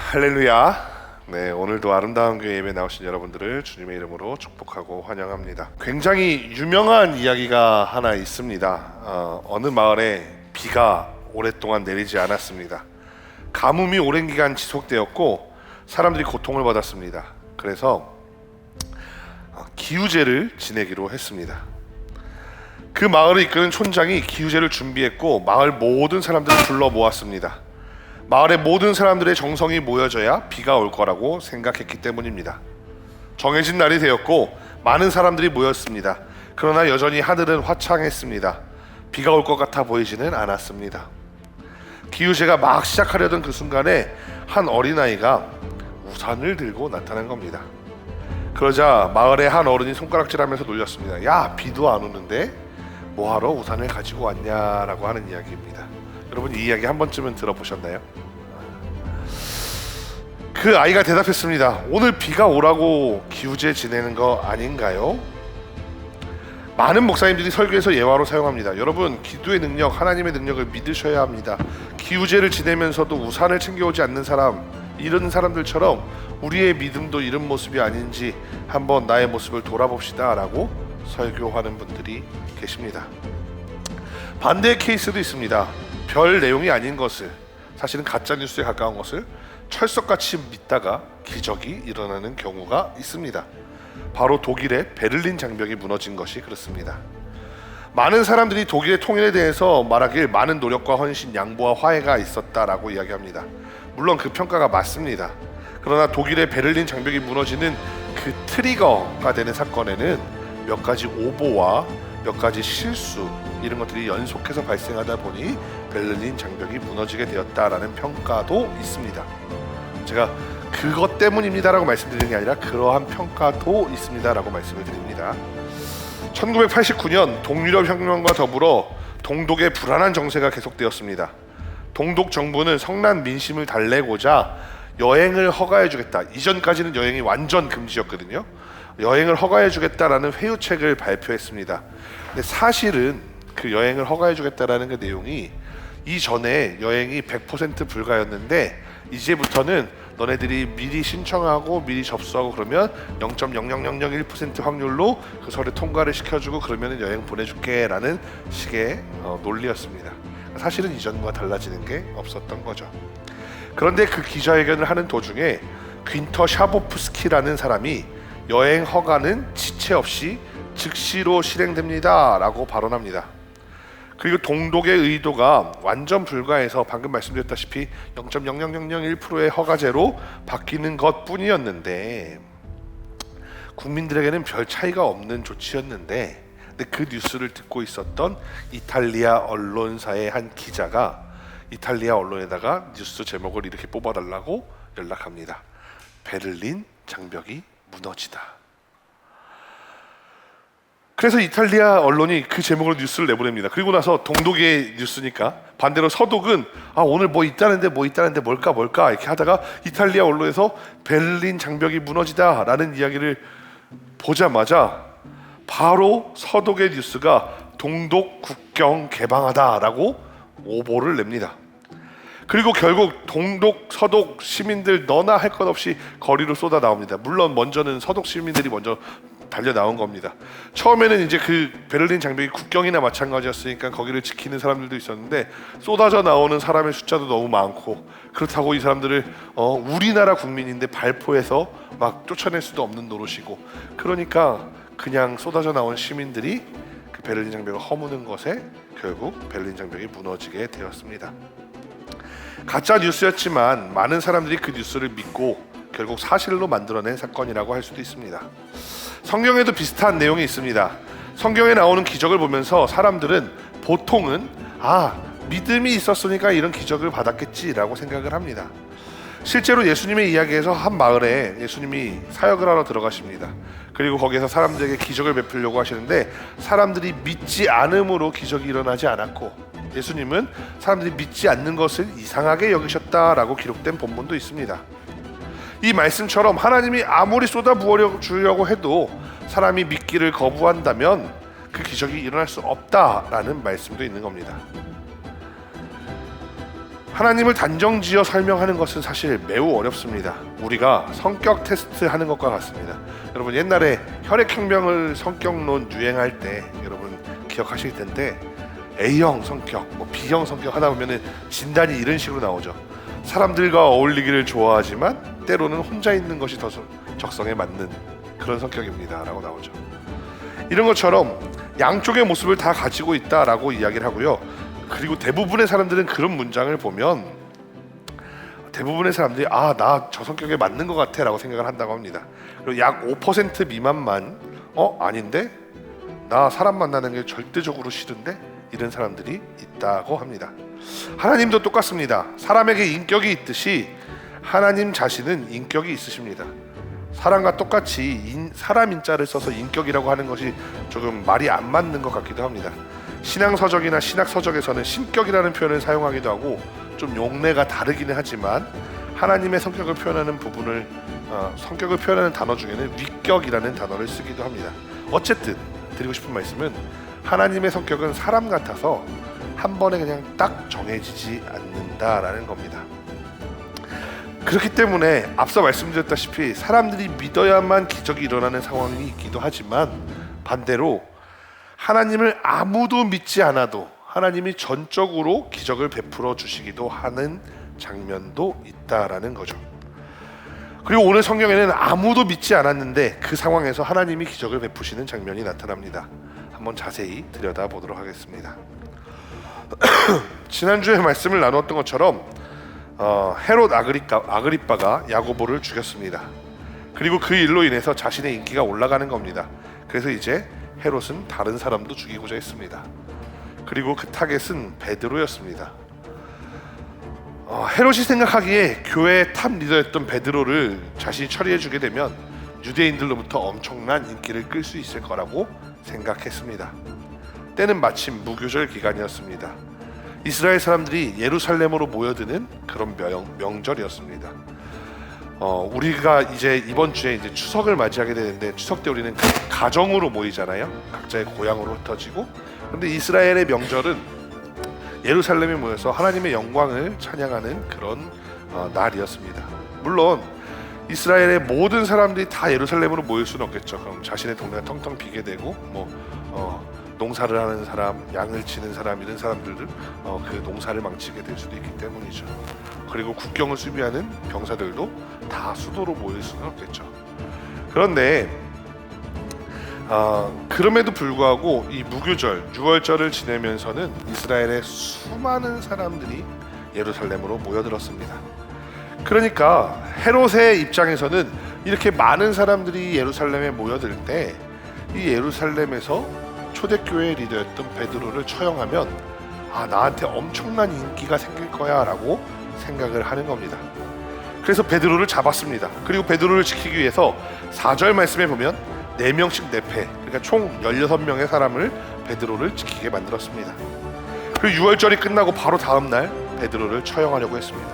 할렐루야. 네, 오늘도 아름다운 교회 예배 나오신 여러분들을 주님의 이름으로 축복하고 환영합니다. 굉장히 유명한 이야기가 하나 있습니다. 어느 마을에 비가 오랫동안 내리지 않았습니다. 가뭄이 오랜 기간 지속되었고 사람들이 고통을 받았습니다. 그래서 기우제를 지내기로 했습니다. 그 마을을 이끄는 촌장이 기우제를 준비했고 마을 모든 사람들을 불러 모았습니다. 마을의 모든 사람들의 정성이 모여져야 비가 올 거라고 생각했기 때문입니다. 정해진 날이 되었고 많은 사람들이 모였습니다. 그러나 여전히 하늘은 화창했습니다. 비가 올 것 같아 보이지는 않았습니다. 기우제가 막 시작하려던 그 순간에 한 어린아이가 우산을 들고 나타난 겁니다. 그러자 마을의 한 어른이 손가락질하면서 놀렸습니다. 야, 비도 안 오는데 뭐하러 우산을 가지고 왔냐라고 하는 이야기입니다. 여러분, 이 이야기 한 번쯤은 들어보셨나요? 그 아이가 대답했습니다. 오늘 비가 오라고 기우제 지내는 거 아닌가요? 많은 목사님들이 설교에서 예화로 사용합니다. 여러분, 기도의 능력, 하나님의 능력을 믿으셔야 합니다. 기우제를 지내면서도 우산을 챙겨오지 않는 사람, 이런 사람들처럼 우리의 믿음도 이런 모습이 아닌지 한번 나의 모습을 돌아봅시다 라고 설교하는 분들이 계십니다. 반대의 케이스도 있습니다. 별 내용이 아닌 것을, 사실은 가짜뉴스에 가까운 것을 철석같이 믿다가 기적이 일어나는 경우가 있습니다. 바로 독일의 베를린 장벽이 무너진 것이 그렇습니다. 많은 사람들이 독일의 통일에 대해서 말하길 많은 노력과 헌신, 양보와 화해가 있었다라고 이야기합니다. 물론 그 평가가 맞습니다. 그러나 독일의 베를린 장벽이 무너지는 그 트리거가 되는 사건에는 몇 가지 오보와 몇 가지 실수, 이런 것들이 연속해서 발생하다 보니 베를린 장벽이 무너지게 되었다라는 평가도 있습니다. 제가 그것 때문입니다라고 말씀드리는 게 아니라 그러한 평가도 있습니다라고 말씀을 드립니다. 1989년 동유럽 혁명과 더불어 동독의 불안한 정세가 계속되었습니다. 동독 정부는 성난 민심을 달래고자 여행을 허가해주겠다. 이전까지는 여행이 완전 금지였거든요. 여행을 허가해주겠다라는 회유책을 발표했습니다. 근데 사실은 그 여행을 허가해주겠다라는 그 내용이 이전에 여행이 100% 불가였는데 이제부터는 너네들이 미리 신청하고 미리 접수하고 그러면 0.00001% 확률로 그 서류 통과를 시켜주고 그러면 여행 보내줄게 라는 식의 논리였습니다. 사실은 이전과 달라지는 게 없었던 거죠. 그런데 그 기자회견을 하는 도중에 귄터 샤보프스키라는 사람이 여행 허가는 지체 없이 즉시로 실행됩니다 라고 발언합니다. 그리고 동독의 의도가 완전 불가해서 방금 말씀드렸다시피 0.00001%의 허가제로 바뀌는 것 뿐이었는데 국민들에게는 별 차이가 없는 조치였는데, 근데 그 뉴스를 듣고 있었던 이탈리아 언론사의 한 기자가 이탈리아 언론에다가 뉴스 제목을 이렇게 뽑아달라고 연락합니다. 베를린 장벽이 무너지다. 그래서 이탈리아 언론이 그 제목으로 뉴스를 내보냅니다. 그리고 나서 동독의 뉴스니까 반대로 서독은 오늘 뭐 있다는데 뭘까 이렇게 하다가 이탈리아 언론에서 베를린 장벽이 무너지다 라는 이야기를 보자마자 바로 서독의 뉴스가 동독 국경 개방하다 라고 오보를 냅니다. 그리고 결국 동독, 서독 시민들 너나 할 것 없이 거리로 쏟아 나옵니다. 물론 먼저는 서독 시민들이 먼저 달려 나온 겁니다. 처음에는 이제 그 베를린 장벽이 국경이나 마찬가지였으니까 거기를 지키는 사람들도 있었는데 쏟아져 나오는 사람의 숫자도 너무 많고, 그렇다고 이 사람들을 우리나라 국민인데 발포해서 막 쫓아낼 수도 없는 노릇이고, 그러니까 그냥 쏟아져 나온 시민들이 그 베를린 장벽을 허무는 것에 결국 베를린 장벽이 무너지게 되었습니다. 가짜 뉴스였지만 많은 사람들이 그 뉴스를 믿고 결국 사실로 만들어낸 사건이라고 할 수도 있습니다. 성경에도 비슷한 내용이 있습니다. 성경에 나오는 기적을 보면서 사람들은 보통은 믿음이 있었으니까 이런 기적을 받았겠지라고 생각을 합니다. 실제로 예수님의 이야기에서 한 마을에 예수님이 사역을 하러 들어가십니다. 그리고 거기에서 사람들에게 기적을 베풀려고 하시는데 사람들이 믿지 않음으로 기적이 일어나지 않았고, 예수님은 사람들이 믿지 않는 것을 이상하게 여기셨다라고 기록된 본문도 있습니다. 이 말씀처럼 하나님이 아무리 쏟아부어 주려고 해도 사람이 믿기를 거부한다면 그 기적이 일어날 수 없다라는 말씀도 있는 겁니다. 하나님을 단정지어 설명하는 것은 사실 매우 어렵습니다. 우리가 성격 테스트 하는 것과 같습니다. 여러분 옛날에 혈액혁명을 성격론 유행할 때 여러분 기억하실 텐데 A형 성격, B형 성격 하다 보면은 진단이 이런 식으로 나오죠. 사람들과 어울리기를 좋아하지만 때로는 혼자 있는 것이 더 적성에 맞는 그런 성격입니다 라고 나오죠. 이런 것처럼 양쪽의 모습을 다 가지고 있다라고 이야기를 하고요. 그리고 대부분의 사람들은 그런 문장을 보면 대부분의 사람들이 나 저 성격에 맞는 것 같아 라고 생각을 한다고 합니다. 그리고 약 5% 미만만 아닌데? 나 사람 만나는 게 절대적으로 싫은데? 이런 사람들이 있다고 합니다. 하나님도 똑같습니다. 사람에게 인격이 있듯이 하나님 자신은 인격이 있으십니다. 사람과 똑같이 사람 인자를 써서 인격이라고 하는 것이 조금 말이 안 맞는 것 같기도 합니다. 신앙서적이나 신학서적에서는 신격이라는 표현을 사용하기도 하고 좀 용례가 다르기는 하지만 하나님의 성격을 표현하는 성격을 표현하는 단어 중에는 위격이라는 단어를 쓰기도 합니다. 어쨌든 드리고 싶은 말씀은 하나님의 성격은 사람 같아서 한 번에 그냥 딱 정해지지 않는다라는 겁니다. 그렇기 때문에 앞서 말씀드렸다시피 사람들이 믿어야만 기적이 일어나는 상황이 있기도 하지만 반대로 하나님을 아무도 믿지 않아도 하나님이 전적으로 기적을 베풀어 주시기도 하는 장면도 있다라는 거죠. 그리고 오늘 성경에는 아무도 믿지 않았는데 그 상황에서 하나님이 기적을 베푸시는 장면이 나타납니다. 한번 자세히 들여다보도록 하겠습니다. 지난주에 말씀을 나누었던 것처럼 헤롯 아그리빠가 야고보를 죽였습니다. 그리고 그 일로 인해서 자신의 인기가 올라가는 겁니다. 그래서 이제 헤롯은 다른 사람도 죽이고자 했습니다. 그리고 그 타겟은 베드로였습니다. 헤롯이 생각하기에 교회의 탑 리더였던 베드로를 자신이 처리해주게 되면 유대인들로부터 엄청난 인기를 끌 수 있을 거라고 생각했습니다. 때는 마침 무교절 기간이었습니다. 이스라엘 사람들이 예루살렘으로 모여드는 그런 명절이었습니다. 우리가 이제 이번 주에 이제 추석을 맞이하게 되는데 추석 때 우리는 가정으로 모이잖아요. 각자의 고향으로 흩어지고. 그런데 이스라엘의 명절은 예루살렘에 모여서 하나님의 영광을 찬양하는 그런 날이었습니다. 물론 이스라엘의 모든 사람들이 다 예루살렘으로 모일 수는 없겠죠. 그럼 자신의 동네가 텅텅 비게 되고 농사를 하는 사람, 양을 치는 사람 이런 사람들은 그 농사를 망치게 될 수도 있기 때문이죠. 그리고 국경을 수비하는 병사들도 다 수도로 모일 수는 없겠죠. 그런데 그럼에도 불구하고 이 무교절, 유월절을 지내면서는 이스라엘의 수많은 사람들이 예루살렘으로 모여들었습니다. 그러니까 헤롯의 입장에서는 이렇게 많은 사람들이 예루살렘에 모여들 때 이 예루살렘에서 초대교회 리더였던 베드로를 처형하면 나한테 엄청난 인기가 생길 거야 라고 생각을 하는 겁니다. 그래서 베드로를 잡았습니다. 그리고 베드로를 지키기 위해서 4절 말씀에 보면 4명씩 4패, 그러니까 총 16명의 사람을 베드로를 지키게 만들었습니다. 그리고 유월절이 끝나고 바로 다음날 베드로를 처형하려고 했습니다.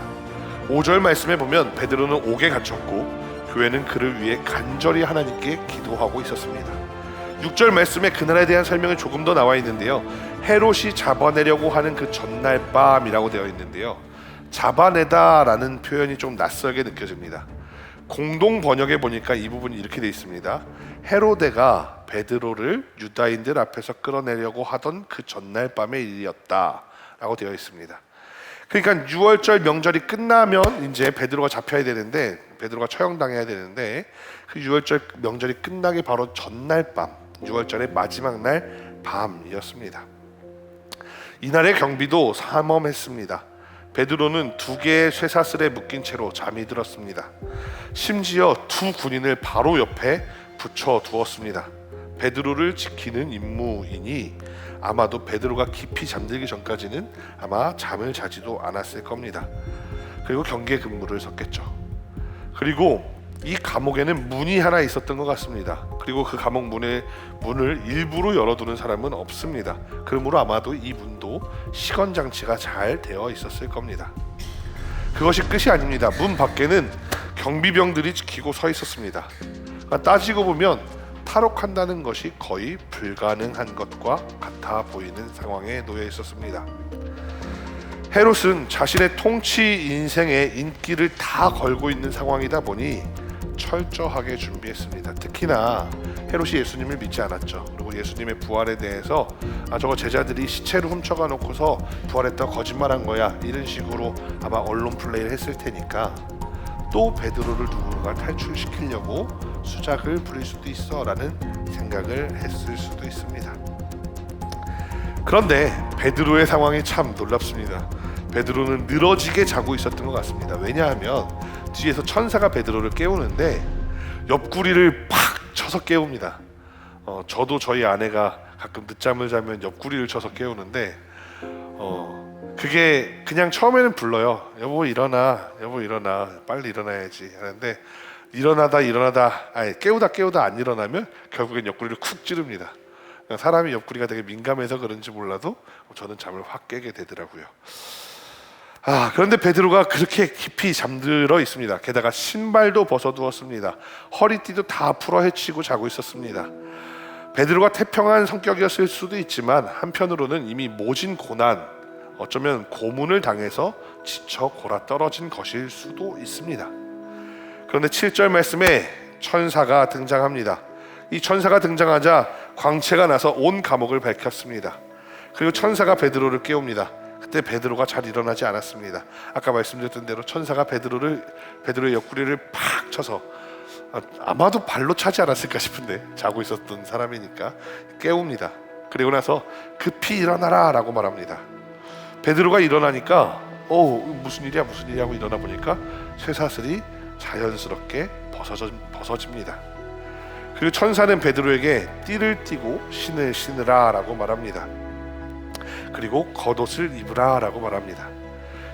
5절 말씀에 보면 베드로는 옥에 갇혔고 교회는 그를 위해 간절히 하나님께 기도하고 있었습니다. 6절 말씀에 그날에 대한 설명이 조금 더 나와 있는데요. 헤롯이 잡아내려고 하는 그 전날 밤이라고 되어 있는데요. 잡아내다라는 표현이 좀 낯설게 느껴집니다. 공동 번역에 보니까 이 부분이 이렇게 되어 있습니다. 헤로데가 베드로를 유다인들 앞에서 끌어내려고 하던 그 전날 밤의 일이었다 라고 되어 있습니다. 그러니까 6월절 명절이 끝나면 이제 베드로가 잡혀야 되는데, 베드로가 처형당해야 되는데, 그 6월절 명절이 끝나기 바로 전날 밤, 6월절의 마지막 날 밤이었습니다. 이날의 경비도 삼엄했습니다. 베드로는 2개의 쇠사슬에 묶인 채로 잠이 들었습니다. 심지어 2 군인을 바로 옆에 붙여 두었습니다. 베드로를 지키는 임무이니 아마도 베드로가 깊이 잠들기 전까지는 아마 잠을 자지도 않았을 겁니다. 그리고 경계 근무를 섰겠죠. 그리고 이 감옥에는 문이 하나 있었던 것 같습니다. 그리고 그 감옥 문을 일부러 열어두는 사람은 없습니다. 그러므로 아마도 이 문도 시건장치가 잘 되어 있었을 겁니다. 그것이 끝이 아닙니다. 문 밖에는 경비병들이 지키고 서 있었습니다. 그러니까 따지고 보면 탈옥한다는 것이 거의 불가능한 것과 같아 보이는 상황에 놓여 있었습니다. 헤롯은 자신의 통치 인생의 인기를 다 걸고 있는 상황이다 보니 철저하게 준비했습니다. 특히나 헤롯이 예수님을 믿지 않았죠. 그리고 예수님의 부활에 대해서 저거 제자들이 시체를 훔쳐가 놓고서 부활했다 거짓말한 거야, 이런 식으로 아마 언론 플레이를 했을 테니까 또 베드로를 누군가 탈출시키려고 수작을 부릴 수도 있어 라는 생각을 했을 수도 있습니다. 그런데 베드로의 상황이 참 놀랍습니다. 베드로는 늘어지게 자고 있었던 것 같습니다. 왜냐하면 뒤에서 천사가 베드로를 깨우는데 옆구리를 팍 쳐서 깨웁니다. 저도 저희 아내가 가끔 늦잠을 자면 옆구리를 쳐서 깨우는데 그게 그냥 처음에는 불러요. 여보 일어나, 여보 일어나, 빨리 일어나야지 하는데 깨우다 안 일어나면 결국엔 옆구리를 쿡 찌릅니다. 사람이 옆구리가 되게 민감해서 그런지 몰라도 저는 잠을 확 깨게 되더라고요. 그런데 베드로가 그렇게 깊이 잠들어 있습니다. 게다가 신발도 벗어두었습니다. 허리띠도 다 풀어 헤치고 자고 있었습니다. 베드로가 태평한 성격이었을 수도 있지만 한편으로는 이미 모진 고난, 어쩌면 고문을 당해서 지쳐 골아 떨어진 것일 수도 있습니다. 그런데 7절 말씀에 천사가 등장합니다. 이 천사가 등장하자 광채가 나서 온 감옥을 밝혔습니다. 그리고 천사가 베드로를 깨웁니다. 그때 베드로가 잘 일어나지 않았습니다. 아까 말씀드렸던 대로 천사가 베드로의 옆구리를 팍 쳐서 아마도 발로 차지 않았을까 싶은데 자고 있었던 사람이니까 깨웁니다. 그리고 나서 급히 일어나라 라고 말합니다. 베드로가 일어나니까 무슨 일이야 하고 일어나 보니까 쇠사슬이 자연스럽게 벗어집니다. 그리고 천사는 베드로에게 띠를 띠고 신을 신으라 라고 말합니다. 그리고 겉옷을 입으라 라고 말합니다.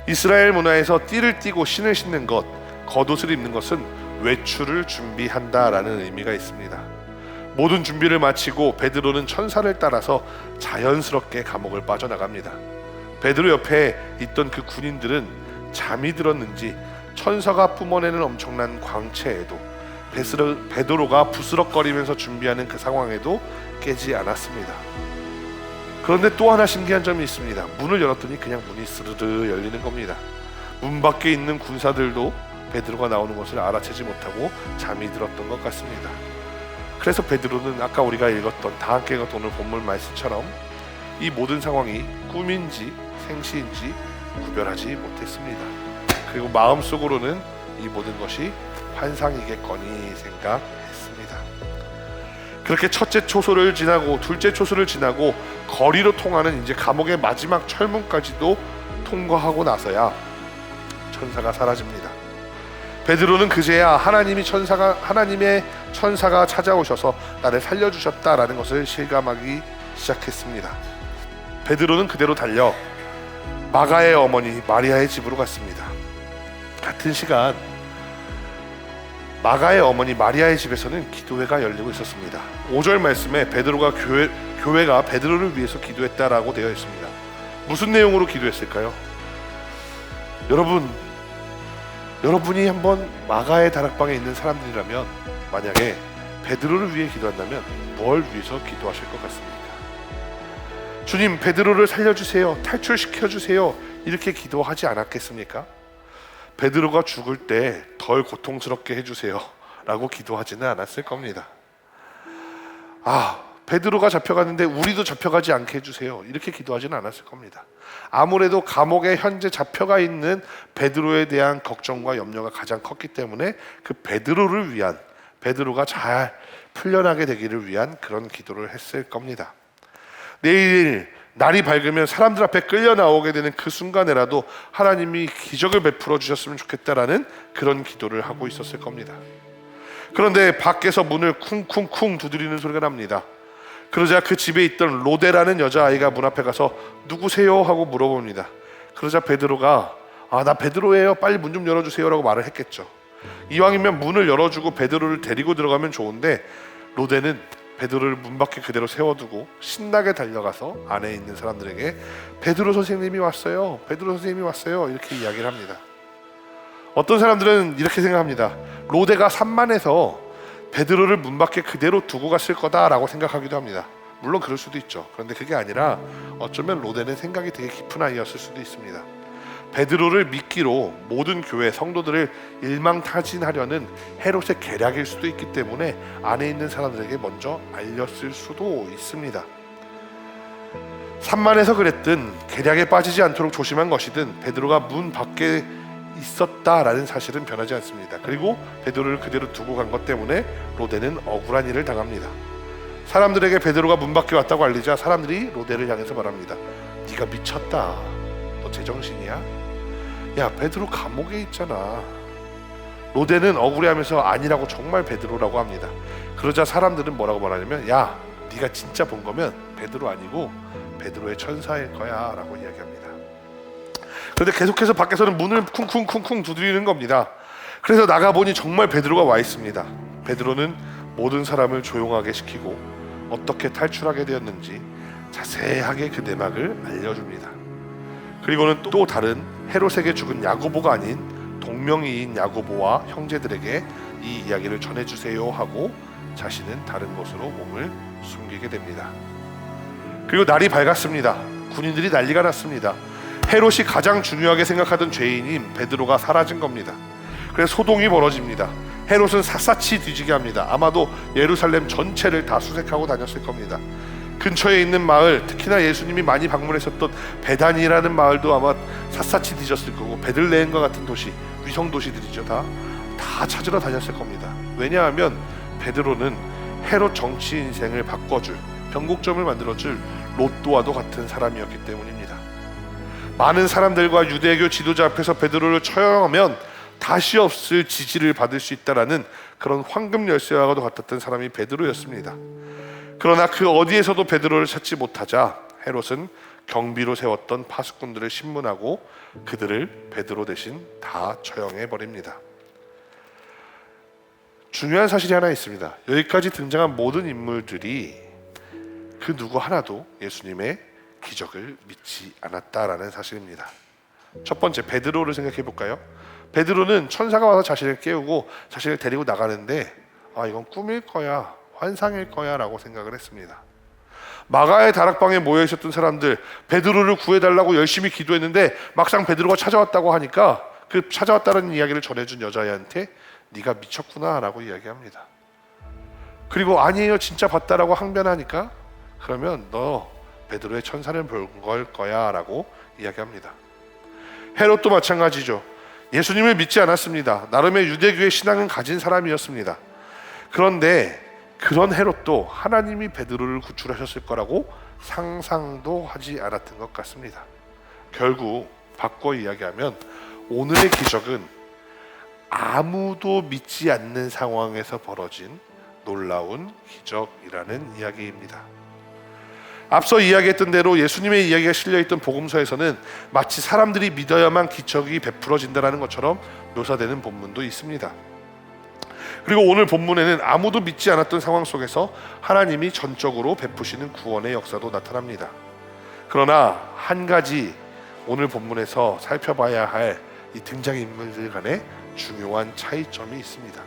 이스라엘 문화에서 띠를 띠고 신을 신는 것, 겉옷을 입는 것은 외출을 준비한다 라는 의미가 있습니다. 모든 준비를 마치고 베드로는 천사를 따라서 자연스럽게 감옥을 빠져나갑니다. 베드로 옆에 있던 그 군인들은 잠이 들었는지 천사가 뿜어내는 엄청난 광채에도 베드로가 부스럭거리면서 준비하는 그 상황에도 깨지 않았습니다. 그런데 또 하나 신기한 점이 있습니다. 문을 열었더니 그냥 문이 스르르 열리는 겁니다. 문 밖에 있는 군사들도 베드로가 나오는 것을 알아채지 못하고 잠이 들었던 것 같습니다. 그래서 베드로는 아까 우리가 읽었던 다 함께 읽었던 오늘 본문 말씀처럼 이 모든 상황이 꿈인지 생시인지 구별하지 못했습니다. 그리고 마음속으로는 이 모든 것이 환상이겠거니 생각했습니다. 그렇게 첫째 초소를 지나고 둘째 초소를 지나고 거리로 통하는 이제 감옥의 마지막 철문까지도 통과하고 나서야 천사가 사라집니다. 베드로는 그제야 하나님의 천사가 찾아오셔서 나를 살려주셨다라는 것을 실감하기 시작했습니다. 베드로는 그대로 달려 마가의 어머니 마리아의 집으로 갔습니다. 같은 시간 마가의 어머니 마리아의 집에서는 기도회가 열리고 있었습니다. 5절 말씀에 베드로가 교회가 베드로를 위해서 기도했다라고 되어 있습니다. 무슨 내용으로 기도했을까요? 여러분이 한번 마가의 다락방에 있는 사람들이라면 만약에 베드로를 위해 기도한다면 뭘 위해서 기도하실 것 같습니까? 주님, 베드로를 살려주세요, 탈출시켜주세요, 이렇게 기도하지 않았겠습니까? 베드로가 죽을 때 덜 고통스럽게 해주세요 라고 기도하지는 않았을 겁니다. 베드로가 잡혀갔는데 우리도 잡혀가지 않게 해주세요, 이렇게 기도하지는 않았을 겁니다. 아무래도 감옥에 현재 잡혀가 있는 베드로에 대한 걱정과 염려가 가장 컸기 때문에 그 베드로를 위한, 베드로가 잘 풀려나게 되기를 위한 그런 기도를 했을 겁니다. 내일 날이 밝으면 사람들 앞에 끌려 나오게 되는 그 순간에라도 하나님이 기적을 베풀어 주셨으면 좋겠다라는 그런 기도를 하고 있었을 겁니다. 그런데 밖에서 문을 쿵쿵쿵 두드리는 소리가 납니다. 그러자 그 집에 있던 로데라는 여자아이가 문 앞에 가서 누구세요? 하고 물어봅니다. 그러자 베드로가 나 베드로예요, 빨리 문 좀 열어주세요 라고 말을 했겠죠. 이왕이면 문을 열어주고 베드로를 데리고 들어가면 좋은데 로데는 베드로를 문 밖에 그대로 세워두고 신나게 달려가서 안에 있는 사람들에게 베드로 선생님이 왔어요, 베드로 선생님이 왔어요, 이렇게 이야기를 합니다. 어떤 사람들은 이렇게 생각합니다. 로데가 산만해서 베드로를 문 밖에 그대로 두고 갔을 거다라고 생각하기도 합니다. 물론 그럴 수도 있죠. 그런데 그게 아니라 어쩌면 로데는 생각이 되게 깊은 아이였을 수도 있습니다. 베드로를 믿기로 모든 교회 성도들을 일망타진하려는 헤롯의 계략일 수도 있기 때문에 안에 있는 사람들에게 먼저 알렸을 수도 있습니다. 산만해서 그랬든 계략에 빠지지 않도록 조심한 것이든 베드로가 문 밖에 있었다라는 사실은 변하지 않습니다. 그리고 베드로를 그대로 두고 간 것 때문에 로데는 억울한 일을 당합니다. 사람들에게 베드로가 문 밖에 왔다고 알리자 사람들이 로데를 향해서 말합니다. 네가 미쳤다. 너 제정신이야? 야, 베드로 감옥에 있잖아. 로데는 억울해하면서 아니라고 정말 베드로라고 합니다. 그러자 사람들은 뭐라고 말하냐면, 야, 네가 진짜 본 거면 베드로 아니고 베드로의 천사일 거야 라고 이야기합니다. 그런데 계속해서 밖에서는 문을 쿵쿵쿵쿵 두드리는 겁니다. 그래서 나가보니 정말 베드로가 와 있습니다. 베드로는 모든 사람을 조용하게 시키고 어떻게 탈출하게 되었는지 자세하게 그 내막을 알려줍니다. 그리고는 또 다른 헤롯에게 죽은 야고보가 아닌 동명이인 야고보와 형제들에게 이 이야기를 전해주세요 하고 자신은 다른 곳으로 몸을 숨기게 됩니다. 그리고 날이 밝았습니다. 군인들이 난리가 났습니다. 헤롯이 가장 중요하게 생각하던 죄인인 베드로가 사라진 겁니다. 그래서 소동이 벌어집니다. 헤롯은 샅샅이 뒤지게 합니다. 아마도 예루살렘 전체를 다 수색하고 다녔을 겁니다. 근처에 있는 마을, 특히나 예수님이 많이 방문했었던 베다니라는 마을도 아마 샅샅이 뒤졌을 거고, 베들레헴과 같은 도시, 위성 도시들이죠. 다 찾으러 다녔을 겁니다. 왜냐하면 베드로는 헤롯 정치 인생을 바꿔줄, 변곡점을 만들어줄 롯도와도 같은 사람이었기 때문입니다. 많은 사람들과 유대교 지도자 앞에서 베드로를 처형하면 다시 없을 지지를 받을 수 있다라는 그런 황금 열쇠와도 같았던 사람이 베드로였습니다. 그러나 그 어디에서도 베드로를 찾지 못하자 헤롯은 경비로 세웠던 파수꾼들을 신문하고 그들을 베드로 대신 다 처형해 버립니다. 중요한 사실이 하나 있습니다. 여기까지 등장한 모든 인물들이 그 누구 하나도 예수님의 기적을 믿지 않았다라는 사실입니다. 첫 번째, 베드로를 생각해 볼까요? 베드로는 천사가 와서 자신을 깨우고 자신을 데리고 나가는데 이건 꿈일 거야, 환상일 거야 라고 생각을 했습니다. 마가의 다락방에 모여 있었던 사람들, 베드로를 구해달라고 열심히 기도했는데 막상 베드로가 찾아왔다고 하니까 그 찾아왔다는 이야기를 전해준 여자애한테 네가 미쳤구나 라고 이야기합니다. 그리고 아니에요, 진짜 봤다라고 항변하니까 그러면 너 베드로의 천사를 본 걸 거야 라고 이야기합니다. 헤롯도 마찬가지죠. 예수님을 믿지 않았습니다. 나름의 유대교의 신앙은 가진 사람이었습니다. 그런데 그런 헤롯도 하나님이 베드로를 구출하셨을 거라고 상상도 하지 않았던 것 같습니다. 결국 바꿔 이야기하면 오늘의 기적은 아무도 믿지 않는 상황에서 벌어진 놀라운 기적이라는 이야기입니다. 앞서 이야기했던 대로 예수님의 이야기가 실려있던 복음서에서는 마치 사람들이 믿어야만 기적이 베풀어진다는 것처럼 묘사되는 본문도 있습니다. 그리고 오늘 본문에는 아무도 믿지 않았던 상황 속에서 하나님이 전적으로 베푸시는 구원의 역사도 나타납니다. 그러나 한 가지 오늘 본문에서 살펴봐야 할 이 등장인물들 간의 중요한 차이점이 있습니다.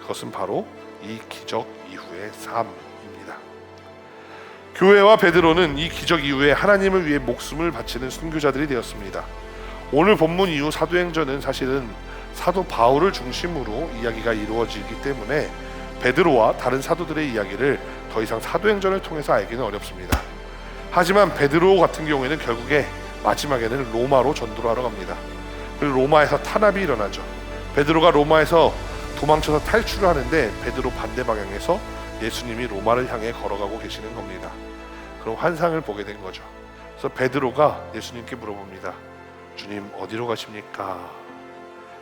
그것은 바로 이 기적 이후의 삶입니다. 교회와 베드로는 이 기적 이후에 하나님을 위해 목숨을 바치는 순교자들이 되었습니다. 오늘 본문 이후 사도행전은 사실은 사도 바울을 중심으로 이야기가 이루어지기 때문에 베드로와 다른 사도들의 이야기를 더 이상 사도행전을 통해서 알기는 어렵습니다. 하지만 베드로 같은 경우에는 결국에 마지막에는 로마로 전도를 하러 갑니다. 그리고 로마에서 탄압이 일어나죠. 베드로가 로마에서 도망쳐서 탈출을 하는데 베드로 반대 방향에서 예수님이 로마를 향해 걸어가고 계시는 겁니다. 그럼 환상을 보게 된 거죠. 그래서 베드로가 예수님께 물어봅니다. 주님, 어디로 가십니까?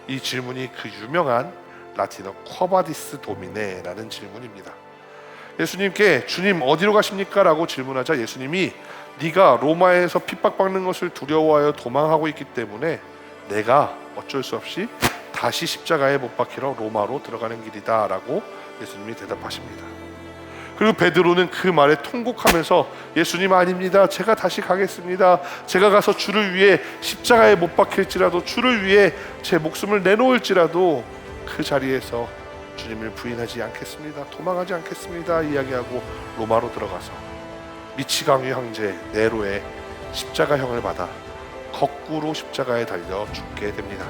이 질문이 그 유명한 라틴어 쿼바디스 도미네라는 질문입니다. 예수님께 주님 어디로 가십니까? 라고 질문하자 예수님이 네가 로마에서 핍박받는 것을 두려워하여 도망하고 있기 때문에 내가 어쩔 수 없이 다시 십자가에 못 박히러 로마로 들어가는 길이다 라고 예수님이 대답하십니다. 그리고 베드로는 그 말에 통곡하면서 예수님, 아닙니다, 제가 다시 가겠습니다. 제가 가서 주를 위해 십자가에 못 박힐지라도, 주를 위해 제 목숨을 내놓을지라도 그 자리에서 주님을 부인하지 않겠습니다, 도망하지 않겠습니다 이야기하고 로마로 들어가서 미치광이 황제 네로의 십자가형을 받아 거꾸로 십자가에 달려 죽게 됩니다.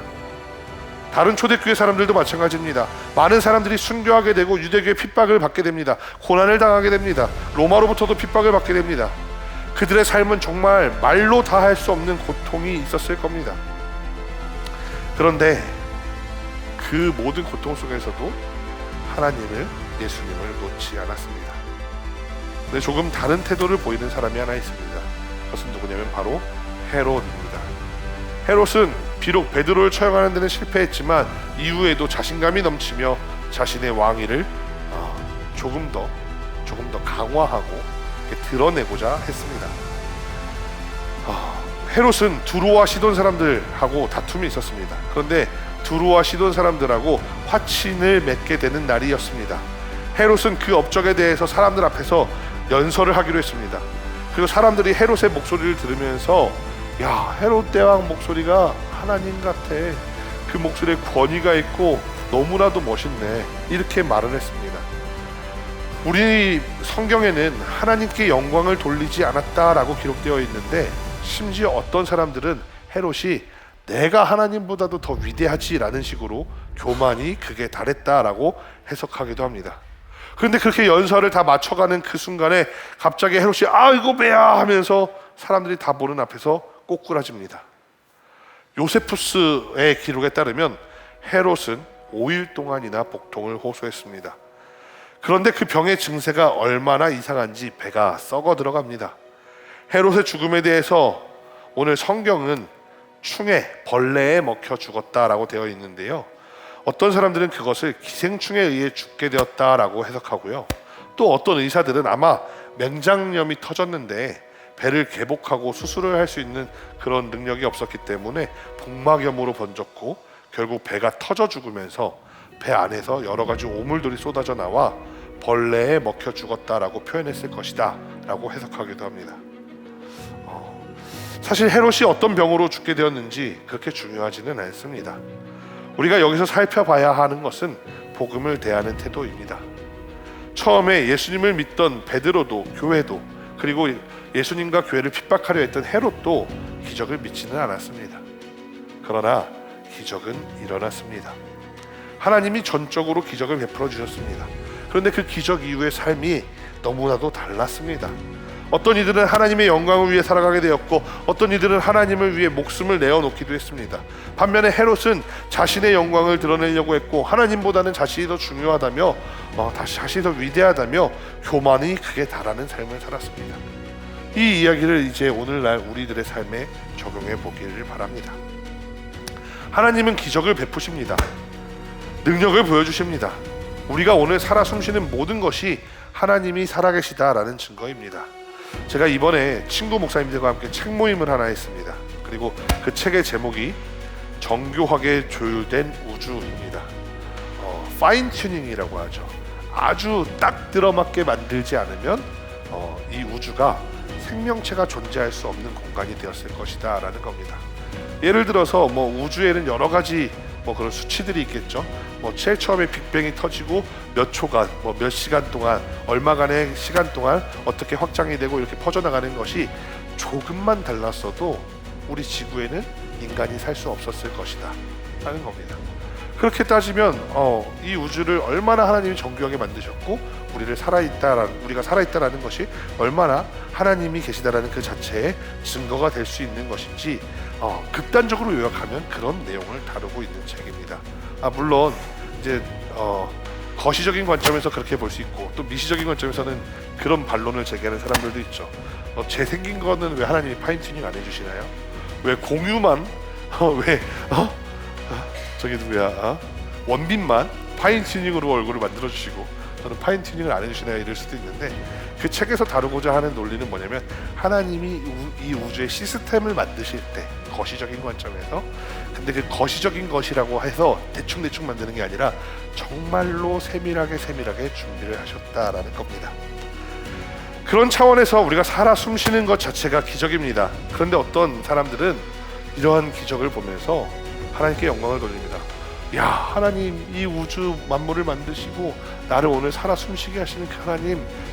다른 초대교회 사람들도 마찬가지입니다. 많은 사람들이 순교하게 되고 유대교의 핍박을 받게 됩니다. 고난을 당하게 됩니다. 로마로부터도 핍박을 받게 됩니다. 그들의 삶은 정말 말로 다 할 수 없는 고통이 있었을 겁니다. 그런데 그 모든 고통 속에서도 하나님을, 예수님을 놓지 않았습니다. 근데 조금 다른 태도를 보이는 사람이 하나 있습니다. 그것은 누구냐면 바로 헤롯입니다. 헤롯은 비록 베드로를 처형하는 데는 실패했지만 이후에도 자신감이 넘치며 자신의 왕위를 조금 더 강화하고 드러내고자 했습니다. 헤롯은 두로와 시돈 사람들하고 다툼이 있었습니다. 그런데 두로와 시돈 사람들하고 화친을 맺게 되는 날이었습니다. 헤롯은 그 업적에 대해서 사람들 앞에서 연설을 하기로 했습니다. 그리고 사람들이 헤롯의 목소리를 들으면서 야, 헤롯 대왕 목소리가 하나님 같아. 그 목소리에 권위가 있고 너무나도 멋있네. 이렇게 말을 했습니다. 우리 성경에는 하나님께 영광을 돌리지 않았다라고 기록되어 있는데 심지어 어떤 사람들은 헤롯이 내가 하나님보다도 더 위대하지라는 식으로 교만이 극에 달했다라고 해석하기도 합니다. 그런데 그렇게 연설을 다 맞춰가는 그 순간에 갑자기 헤롯이 아이고 배야 하면서 사람들이 다 보는 앞에서 꼬꾸라집니다. 요세푸스의 기록에 따르면 헤롯은 5일 동안이나 복통을 호소했습니다. 그런데 그 병의 증세가 얼마나 이상한지 배가 썩어 들어갑니다. 헤롯의 죽음에 대해서 오늘 성경은 충에, 벌레에 먹혀 죽었다라고 되어 있는데요. 어떤 사람들은 그것을 기생충에 의해 죽게 되었다라고 해석하고요. 또 어떤 의사들은 아마 맹장염이 터졌는데 배를 개복하고 수술을 할 수 있는 그런 능력이 없었기 때문에 복막염으로 번졌고 결국 배가 터져 죽으면서 배 안에서 여러 가지 오물들이 쏟아져 나와 벌레에 먹혀 죽었다라고 표현했을 것이다 라고 해석하기도 합니다. 사실 헤롯이 어떤 병으로 죽게 되었는지 그렇게 중요하지는 않습니다. 우리가 여기서 살펴봐야 하는 것은 복음을 대하는 태도입니다. 처음에 예수님을 믿던 베드로도, 교회도, 그리고 예수님과 교회를 핍박하려 했던 헤롯도 기적을 믿지는 않았습니다. 그러나 기적은 일어났습니다. 하나님이 전적으로 기적을 베풀어 주셨습니다. 그런데 그 기적 이후의 삶이 너무나도 달랐습니다. 어떤 이들은 하나님의 영광을 위해 살아가게 되었고 어떤 이들은 하나님을 위해 목숨을 내어놓기도 했습니다. 반면에 헤롯은 자신의 영광을 드러내려고 했고 하나님보다는 자신이 더 중요하다며 자신이 더 위대하다며 교만이 극에 달하는 삶을 살았습니다. 이 이야기를 이제 오늘날 우리들의 삶에 적용해 보기를 바랍니다. 하나님은 기적을 베푸십니다. 능력을 보여주십니다. 우리가 오늘 살아 숨쉬는 모든 것이 하나님이 살아계시다라는 증거입니다. 제가 이번에 친구 목사님들과 함께 책 모임을 하나 했습니다. 그리고 그 책의 제목이 정교하게 조율된 우주입니다. 파인 튜닝이라고 하죠. 아주 딱 들어맞게 만들지 않으면 이 우주가 생명체가 존재할 수 없는 공간이 되었을 것이다 라는 겁니다. 예를 들어서 우주에는 여러 가지 그런 수치들이 있겠죠. 제일 처음에 빅뱅이 터지고 몇 초간, 몇 시간 동안, 얼마간의 시간 동안 어떻게 확장이 되고 이렇게 퍼져나가는 것이 조금만 달랐어도 우리 지구에는 인간이 살 수 없었을 것이다 라는 겁니다. 그렇게 따지면 이 우주를 얼마나 하나님이 정교하게 만드셨고 우리가 살아있다라는 것이 얼마나 하나님이 계시다라는 그 자체의 증거가 될 수 있는 것인지 극단적으로 요약하면 그런 내용을 다루고 있는 책입니다. 물론 이제 거시적인 관점에서 그렇게 볼 수 있고 또 미시적인 관점에서는 그런 반론을 제기하는 사람들도 있죠. 제 생긴 거는 왜 하나님이 파인튜닝 안 해주시나요? 왜 공유만 저기 누구야? 원빈만 파인튜닝으로 얼굴을 만들어주시고 저는 파인튜닝을 안 해주시나요? 이럴 수도 있는데 그 책에서 다루고자 하는 논리는 뭐냐면 하나님이 이 우주의 시스템을 만드실 때 거시적인 관점에서 근데 그 거시적인 것이라고 해서 대충 만드는 게 아니라 정말로 세밀하게 준비를 하셨다라는 겁니다. 그런 차원에서 우리가 살아 숨쉬는 것 자체가 기적입니다. 그런데 어떤 사람들은 이러한 기적을 보면서 하나님께 영광을 돌립니다. 야, 하나님 이 우주 만물을 만드시고 나를 오늘 살아 숨쉬게 하시는 그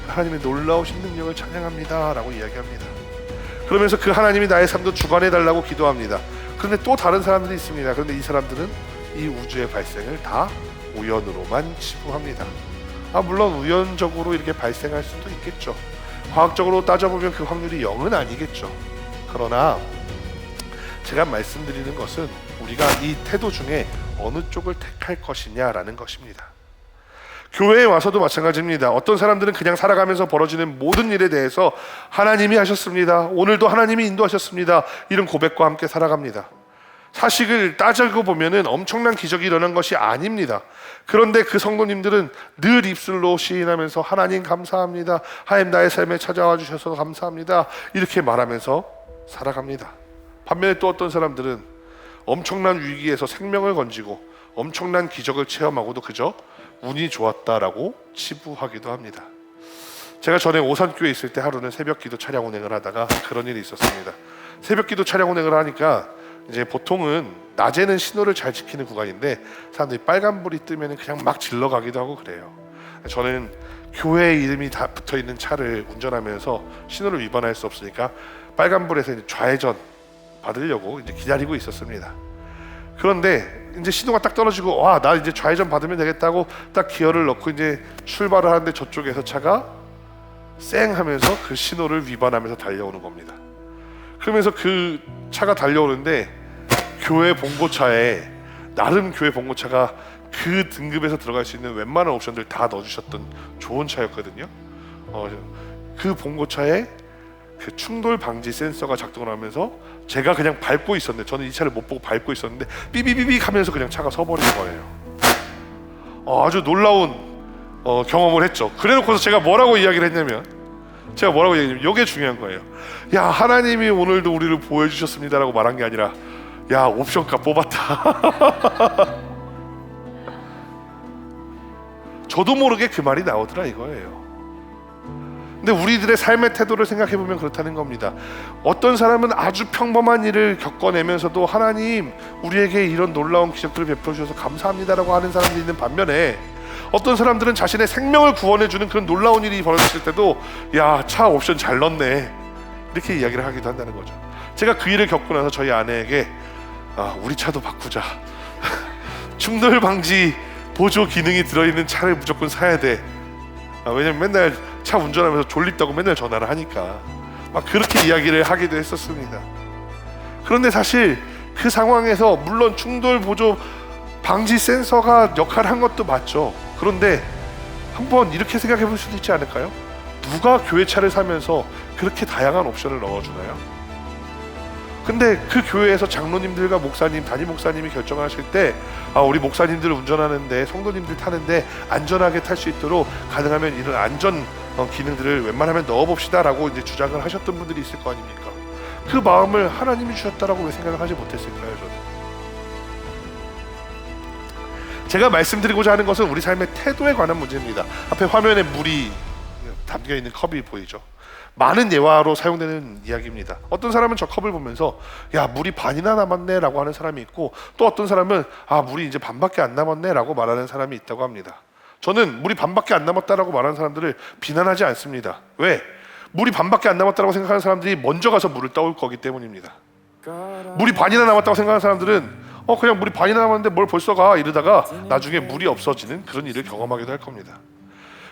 하나님의 놀라우신 능력을 찬양합니다 라고 이야기합니다. 그러면서 그 하나님이 나의 삶도 주관해 달라고 기도합니다. 그런데 또 다른 사람들이 있습니다. 그런데 이 사람들은 이 우주의 발생을 다 우연으로만 치부합니다. 물론 우연적으로 이렇게 발생할 수도 있겠죠. 과학적으로 따져보면 그 확률이 0은 아니겠죠. 그러나 제가 말씀드리는 것은 우리가 이 태도 중에 어느 쪽을 택할 것이냐라는 것입니다. 교회에 와서도 마찬가지입니다. 어떤 사람들은 그냥 살아가면서 벌어지는 모든 일에 대해서 하나님이 하셨습니다, 오늘도 하나님이 인도하셨습니다, 이런 고백과 함께 살아갑니다. 사실을 따지고 보면은 엄청난 기적이 일어난 것이 아닙니다. 그런데 그 성도님들은 늘 입술로 시인하면서 하나님 감사합니다, 하나님 나의 삶에 찾아와 주셔서 감사합니다, 이렇게 말하면서 살아갑니다. 반면에 또 어떤 사람들은 엄청난 위기에서 생명을 건지고 엄청난 기적을 체험하고도 그저 운이 좋았다라고 치부하기도 합니다. 제가 전에 오산교에 있을 때 하루는 새벽기도 차량 운행을 하다가 그런 일이 있었습니다. 새벽기도 차량 운행을 하니까 이제 보통은 낮에는 신호를 잘 지키는 구간인데 사람들이 빨간불이 뜨면 그냥 막 질러가기도 하고 그래요. 저는 교회 이름이 다 붙어있는 차를 운전하면서 신호를 위반할 수 없으니까 빨간불에서 이제 좌회전 받으려고 이제 기다리고 있었습니다. 그런데 이제 신호가 딱 떨어지고 나 이제 좌회전 받으면 되겠다고 딱 기어를 넣고 이제 출발을 하는데 저쪽에서 차가 쌩 하면서 그 신호를 위반하면서 달려오는 겁니다. 그러면서 그 차가 달려오는데 교회 봉고차에, 나름 교회 봉고차가 그 등급에서 들어갈 수 있는 웬만한 옵션들 다 넣어주셨던 좋은 차였거든요. 그 봉고차에 그 충돌 방지 센서가 작동을 하면서 제가 그냥 밟고 있었는데, 저는 이 차를 못 보고 밟고 있었는데 삐비비비 하면서 그냥 차가 서버린 거예요. 아주 놀라운 경험을 했죠. 그래놓고서 제가 뭐라고 이야기를 했냐면, 이게 중요한 거예요. 야, 하나님이 오늘도 우리를 보여주셨습니다라고 말한 게 아니라, 야, 옵션값 뽑았다. 저도 모르게 그 말이 나오더라 이거예요. 근데 우리들의 삶의 태도를 생각해보면 그렇다는 겁니다. 어떤 사람은 아주 평범한 일을 겪어내면서도 하나님 우리에게 이런 놀라운 기적들을 베풀어 주셔서 감사합니다라고 하는 사람들이 있는 반면에, 어떤 사람들은 자신의 생명을 구원해주는 그런 놀라운 일이 벌어졌을 때도 야, 차 옵션 잘 넣었네, 이렇게 이야기를 하기도 한다는 거죠. 제가 그 일을 겪고 나서 저희 아내에게 우리 차도 바꾸자. 충돌 방지 보조 기능이 들어있는 차를 무조건 사야 돼. 왜냐면 맨날 차 운전하면서 졸립다고 맨날 전화를 하니까 막 그렇게 이야기를 하기도 했었습니다. 그런데 사실 그 상황에서 물론 충돌 보조 방지 센서가 역할을 한 것도 맞죠. 그런데 한번 이렇게 생각해 볼 수도 있지 않을까요? 누가 교회 차를 사면서 그렇게 다양한 옵션을 넣어주나요? 근데 그 교회에서 장로님들과 목사님, 담임 목사님이 결정하실 때 우리 목사님들 운전하는데, 성도님들 타는데 안전하게 탈 수 있도록 가능하면 이런 안전 기능들을 웬만하면 넣어봅시다 라고 이제 주장을 하셨던 분들이 있을 거 아닙니까? 그 마음을 하나님이 주셨다라고 왜 생각을 하지 못했을까요? 저는 제가 말씀드리고자 하는 것은 우리 삶의 태도에 관한 문제입니다. 앞에 화면에 물이 담겨있는 컵이 보이죠? 많은 예화로 사용되는 이야기입니다. 어떤 사람은 저 컵을 보면서 야, 물이 반이나 남았네 라고 하는 사람이 있고, 또 어떤 사람은 물이 이제 반밖에 안 남았네 라고 말하는 사람이 있다고 합니다. 저는 물이 반밖에 안 남았다라고 말하는 사람들을 비난하지 않습니다. 왜? 물이 반밖에 안 남았다고 생각하는 사람들이 먼저 가서 물을 떠올 거기 때문입니다. 물이 반이나 남았다고 생각하는 사람들은 그냥 물이 반이나 남았는데 뭘 벌써 가, 이러다가 나중에 물이 없어지는 그런 일을 경험하기도 할 겁니다.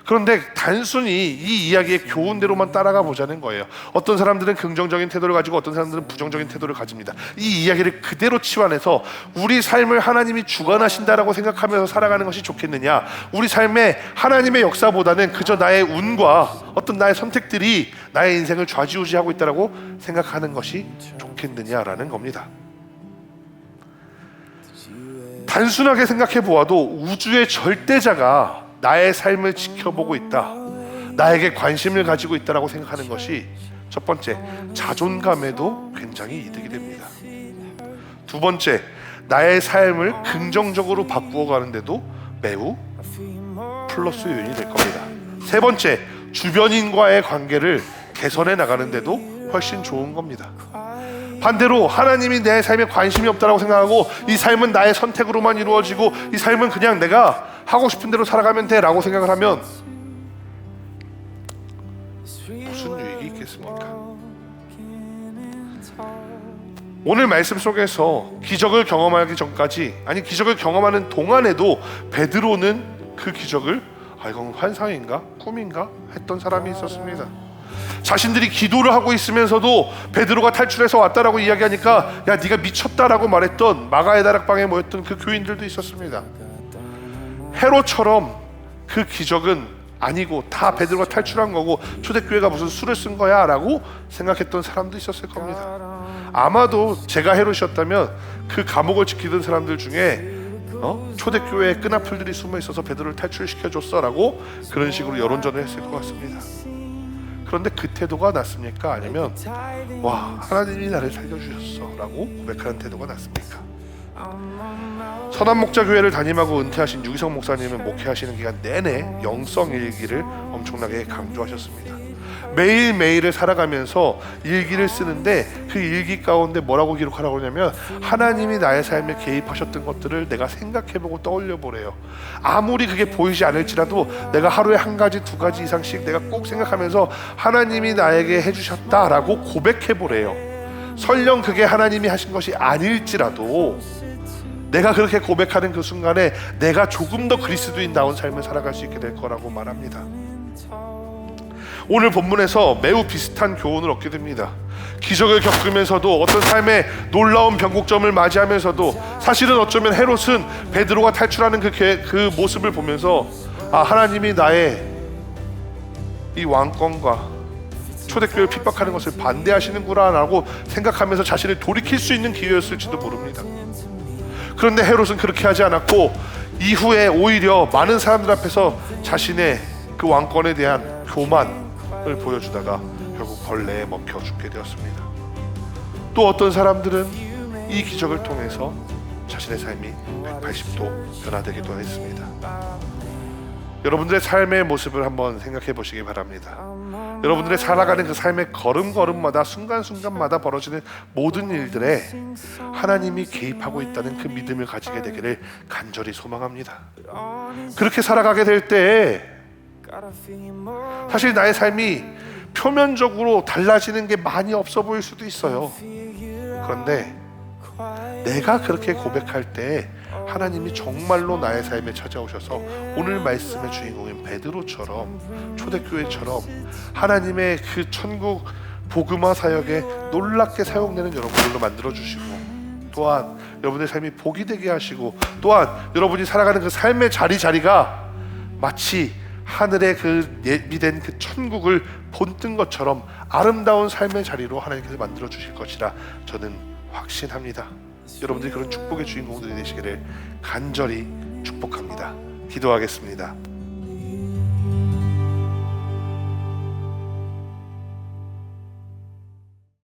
그런데 단순히 이 이야기의 교훈대로만 따라가 보자는 거예요. 어떤 사람들은 긍정적인 태도를 가지고 어떤 사람들은 부정적인 태도를 가집니다. 이 이야기를 그대로 치환해서 우리 삶을 하나님이 주관하신다라고 생각하면서 살아가는 것이 좋겠느냐, 우리 삶에 하나님의 역사보다는 그저 나의 운과 어떤 나의 선택들이 나의 인생을 좌지우지하고 있다라고 생각하는 것이 좋겠느냐라는 겁니다. 단순하게 생각해 보아도 우주의 절대자가 나의 삶을 지켜보고 있다, 나에게 관심을 가지고 있다라고 생각하는 것이 첫 번째, 자존감에도 굉장히 이득이 됩니다. 두 번째, 나의 삶을 긍정적으로 바꾸어 가는데도 매우 플러스 요인이 될 겁니다. 세 번째, 주변인과의 관계를 개선해 나가는데도 훨씬 좋은 겁니다. 반대로 하나님이 내 삶에 관심이 없다라고 생각하고 이 삶은 나의 선택으로만 이루어지고 이 삶은 그냥 내가 하고 싶은 대로 살아가면 돼 라고 생각을 하면 무슨 유익이 있겠습니까? 오늘 말씀 속에서 기적을 경험하기 전까지, 아니 기적을 경험하는 동안에도 베드로는 그 기적을 이건 환상인가 꿈인가 했던 사람이 있었습니다. 자신들이 기도를 하고 있으면서도 베드로가 탈출해서 왔다라고 이야기하니까 야 네가 미쳤다라고 말했던 마가의 다락방에 모였던 그 교인들도 있었습니다. 헤롯처럼 그 기적은 아니고 다 베드로가 탈출한 거고 초대교회가 무슨 수를 쓴 거야 라고 생각했던 사람도 있었을 겁니다. 아마도 제가 헤롯이었다면 그 감옥을 지키던 사람들 중에 초대교회의 끈앞풀들이 숨어 있어서 베드로를 탈출시켜줬어 라고 그런 식으로 여론전을 했을 것 같습니다. 그런데 그 태도가 낫습니까? 아니면 와 하나님이 나를 살려주셨어 라고 고백하는 태도가 낫습니까? 선한목자교회를 담임하고 은퇴하신 유기성 목사님은 목회하시는 기간 내내 영성일기를 엄청나게 강조하셨습니다. 매일매일을 살아가면서 일기를 쓰는데 그 일기 가운데 뭐라고 기록하라고 하냐면 하나님이 나의 삶에 개입하셨던 것들을 내가 생각해보고 떠올려보래요. 아무리 그게 보이지 않을지라도 내가 하루에 한 가지 두 가지 이상씩 내가 꼭 생각하면서 하나님이 나에게 해주셨다라고 고백해보래요. 설령 그게 하나님이 하신 것이 아닐지라도 내가 그렇게 고백하는 그 순간에 내가 조금 더 그리스도인다운 삶을 살아갈 수 있게 될 거라고 말합니다. 오늘 본문에서 매우 비슷한 교훈을 얻게 됩니다. 기적을 겪으면서도 어떤 삶의 놀라운 변곡점을 맞이하면서도 사실은 어쩌면 헤롯은 베드로가 탈출하는 그 모습을 보면서 하나님이 나의 이 왕권과 초대교회를 핍박하는 것을 반대하시는구나 라고 생각하면서 자신을 돌이킬 수 있는 기회였을지도 모릅니다. 그런데 헤롯은 그렇게 하지 않았고 이후에 오히려 많은 사람들 앞에서 자신의 그 왕권에 대한 교만을 보여주다가 결국 벌레에 먹혀 죽게 되었습니다. 또 어떤 사람들은 이 기적을 통해서 자신의 삶이 180도 변화되기도 했습니다. 여러분들의 삶의 모습을 한번 생각해 보시기 바랍니다. 여러분들의 살아가는 그 삶의 걸음걸음마다 순간순간마다 벌어지는 모든 일들에 하나님이 개입하고 있다는 그 믿음을 가지게 되기를 간절히 소망합니다. 그렇게 살아가게 될 때 사실 나의 삶이 표면적으로 달라지는 게 많이 없어 보일 수도 있어요. 그런데 내가 그렇게 고백할 때 하나님이 정말로 나의 삶에 찾아오셔서 오늘 말씀의 주인공인 베드로처럼 초대교회처럼 하나님의 그 천국 복음화 사역에 놀랍게 사용되는 여러분들로 만들어주시고 또한 여러분의 삶이 복이 되게 하시고 또한 여러분이 살아가는 그 삶의 자리가 마치 하늘의 그 예비된 그 천국을 본뜬 것처럼 아름다운 삶의 자리로 하나님께서 만들어 주실 것이라 저는 확신합니다. 여러분들이 그런 축복의 주인공들이 되시기를 간절히 축복합니다. 기도하겠습니다.